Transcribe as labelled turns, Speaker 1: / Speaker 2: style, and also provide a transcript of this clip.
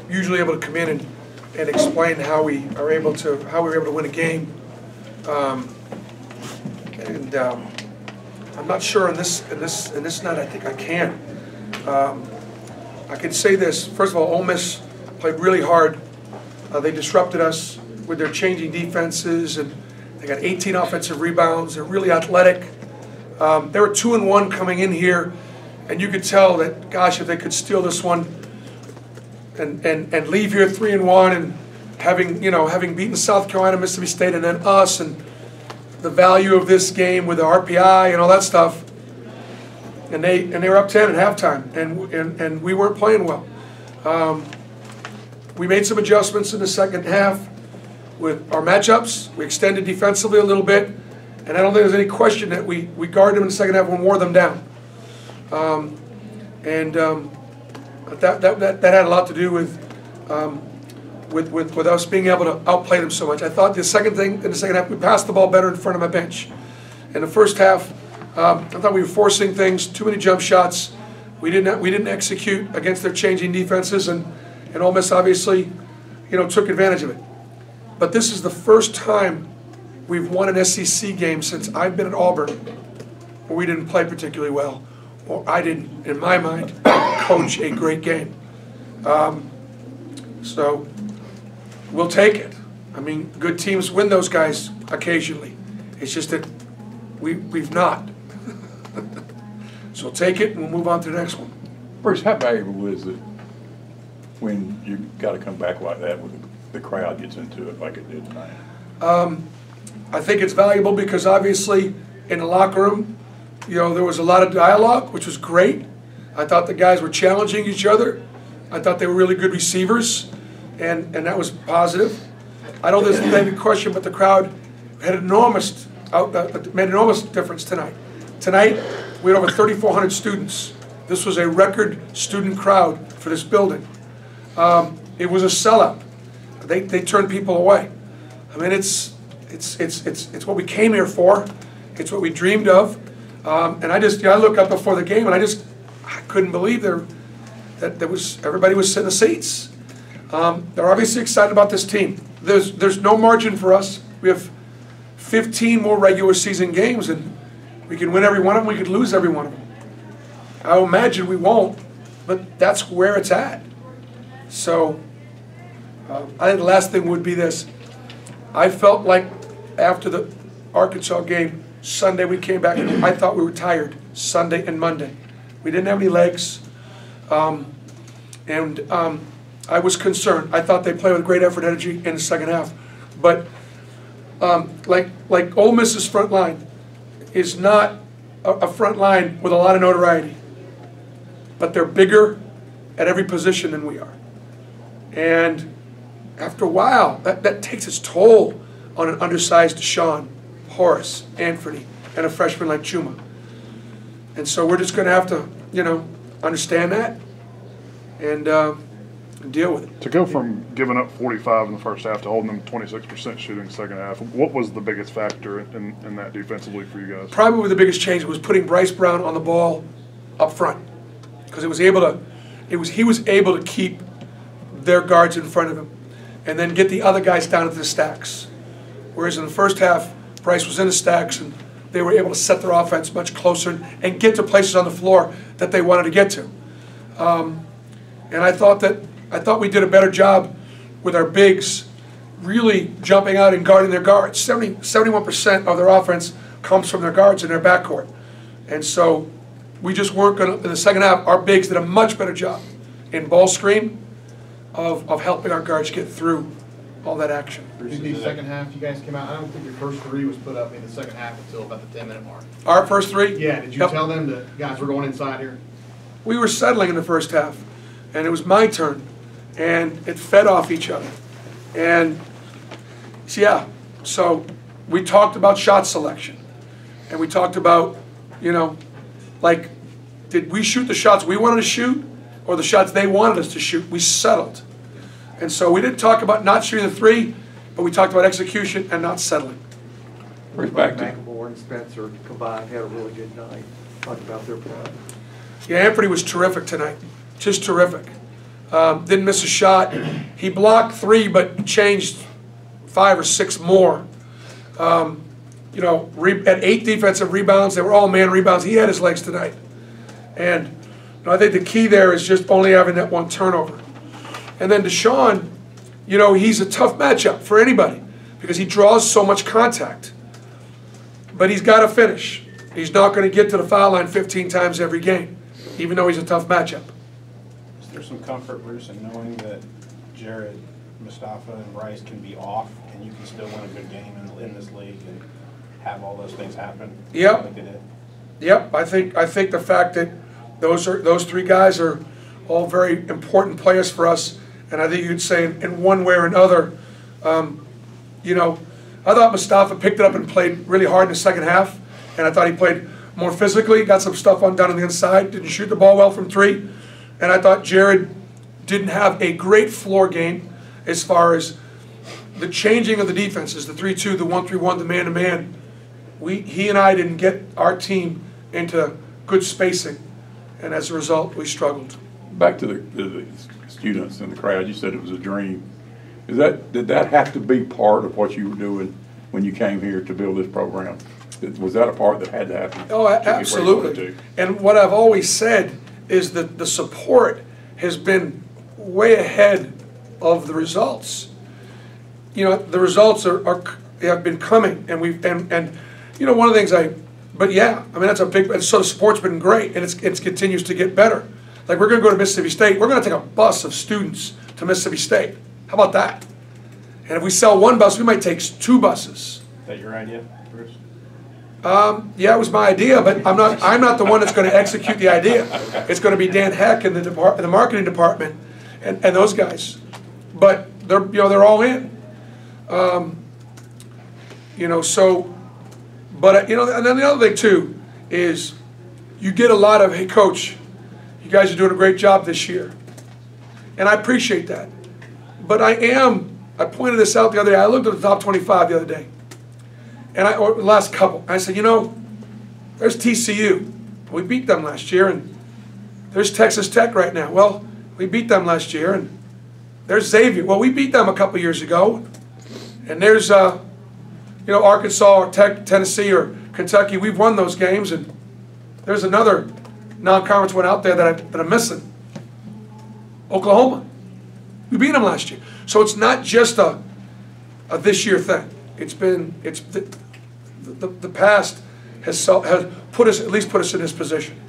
Speaker 1: usually able to come in and explain how we were able to win a game. I'm not sure in this night. I think I can. I can say this. First of all, Ole Miss played really hard. They disrupted us with their changing defenses, and they got 18 offensive rebounds. They're really athletic. They were 2-1 coming in here, and you could tell that, gosh, if they could steal this one and leave here 3-1, and having beaten South Carolina, Mississippi State, and then us, and the value of this game with the RPI and all that stuff, and they were up 10 at halftime, and we weren't playing well. We made some adjustments in the second half with our matchups. We extended defensively a little bit, and I don't think there's any question that we guarded them in the second half and wore them down. That had a lot to do with us being able to outplay them so much. I thought the second thing in the second half, we passed the ball better in front of my bench. In the first half, I thought we were forcing things, too many jump shots. We didn't execute against their changing defenses, and Ole Miss obviously, took advantage of it. But this is the first time we've won an SEC game since I've been at Auburn where we didn't play particularly well, or I didn't, in my mind, coach a great game. So we'll take it. I mean, good teams win those guys occasionally. It's just that we've not. So take it and we'll move on to the next one.
Speaker 2: Bruce, how valuable is it when you got to come back like that when the crowd gets into it like it did tonight?
Speaker 1: I think it's valuable because obviously in the locker room, there was a lot of dialogue, which was great. I thought the guys were challenging each other. I thought they were really good receivers, and that was positive. I don't think there's any question, but the crowd had made an enormous difference tonight. Tonight, we had over 3,400 students. This was a record student crowd for this building. It was a sellout. They turned people away. I mean, it's what we came here for. It's what we dreamed of. And I look up before the game, and I couldn't believe that everybody was sitting in the seats. They're obviously excited about this team. There's no margin for us. We have 15 more regular season games, and we can win every one of them. We could lose every one of them. I imagine we won't, but that's where it's at. So I think the last thing would be this. I felt like after the Arkansas game, Sunday we came back, and I thought we were tired Sunday and Monday. We didn't have any legs, and I was concerned. I thought they played with great effort and energy in the second half. But like Ole Miss's front line is not a front line with a lot of notoriety, but they're bigger at every position than we are. And after a while, that takes its toll on an undersized Deshaun, Horace, Anthony, and a freshman like Chuma. And so we're just going to have to, understand that and deal with it.
Speaker 3: To go from giving up 45 in the first half to holding them 26% shooting second half, what was the biggest factor in that defensively for you guys?
Speaker 1: Probably the biggest change was putting Bryce Brown on the ball up front, because he was able to keep their guards in front of him and then get the other guys down into the stacks. Whereas in the first half, Bryce was in the stacks, and they were able to set their offense much closer and get to places on the floor that they wanted to get to. And I thought we did a better job with our bigs really jumping out and guarding their guards. 71% of their offense comes from their guards in their backcourt. And so we just weren't going to, in the second half, our bigs did a much better job in ball screen of helping our guards get through all that action.
Speaker 4: The second half, you guys came out. I don't think your first three was put up in the second half until about the 10-minute mark.
Speaker 1: Our first three?
Speaker 4: Yeah. Did you tell them that guys were going inside here?
Speaker 1: We were settling in the first half, and it was my turn, and it fed off each other. And so we talked about shot selection, and we talked about, did we shoot the shots we wanted to shoot or the shots they wanted us to shoot? We settled. And so we didn't talk about not shooting the three, but we talked about execution and not settling.
Speaker 5: Back to McElmore and Spencer combined had a really good night. Talked about their play.
Speaker 1: Yeah, Anthony was terrific tonight, just terrific. Didn't miss a shot. He blocked 3, but changed 5 or 6 more. You know, at 8 defensive rebounds, they were all man rebounds. He had his legs tonight. And you know, I think the key there is just only having that 1 turnover. And then Deshaun, you know, he's a tough matchup for anybody because he draws so much contact. But he's got to finish. He's not going to get to the foul line 15 times every game, even though he's a tough matchup.
Speaker 6: Is there some comfort, Bruce, in knowing that Jared, Mustafa, and Rice can be off and you can still win a good game in this league and have all those things happen?
Speaker 1: Yep.
Speaker 6: Like they did?
Speaker 1: Yep. I think the fact that those 3 guys are all very important players for us, and I think you could say in one way or another, you know, I thought Mustafa picked it up and played really hard in the second half, and I thought he played more physically, got some stuff done on the inside, didn't shoot the ball well from 3, and I thought Jared didn't have a great floor game as far as the changing of the defenses, the 3-2, the 1-3-1, the man-to-man. He and I didn't get our team into good spacing, and as a result, we struggled.
Speaker 2: Back to the students in the crowd, you said it was a dream. Did that have to be part of what you were doing when you came here to build this program? Was that a part that had to happen?
Speaker 1: Oh, absolutely. And what I've always said is that the support has been way ahead of the results. You know, the results have been coming, and you know, one of the things but yeah, I mean, that's a big, so the support's been great, and it continues to get better. Like, we're going to go to Mississippi State. We're going to take a bus of students to Mississippi State. How about that? And if we sell 1 bus, we might take 2 buses.
Speaker 6: Is that your idea, Bruce?
Speaker 1: Yeah, it was my idea, but I'm not the one that's going to execute the idea. It's going to be Dan Heck and the marketing department and those guys. But they're all in. You know, so, but you know, and then the other thing too is you get a lot of, hey coach, you guys are doing a great job this year, and I appreciate that. But I pointed this out the other day. I looked at the top 25 the other day, and or the last couple. I said, you know, there's TCU. We beat them last year, and there's Texas Tech right now. Well, we beat them last year, and there's Xavier. Well, we beat them a couple years ago, and there's you know, Arkansas or Tennessee or Kentucky. We've won those games, and there's another non-conference one out there that I'm missing. Oklahoma. We beat them last year. So it's not just a this year thing. It's the past has at least put us in this position.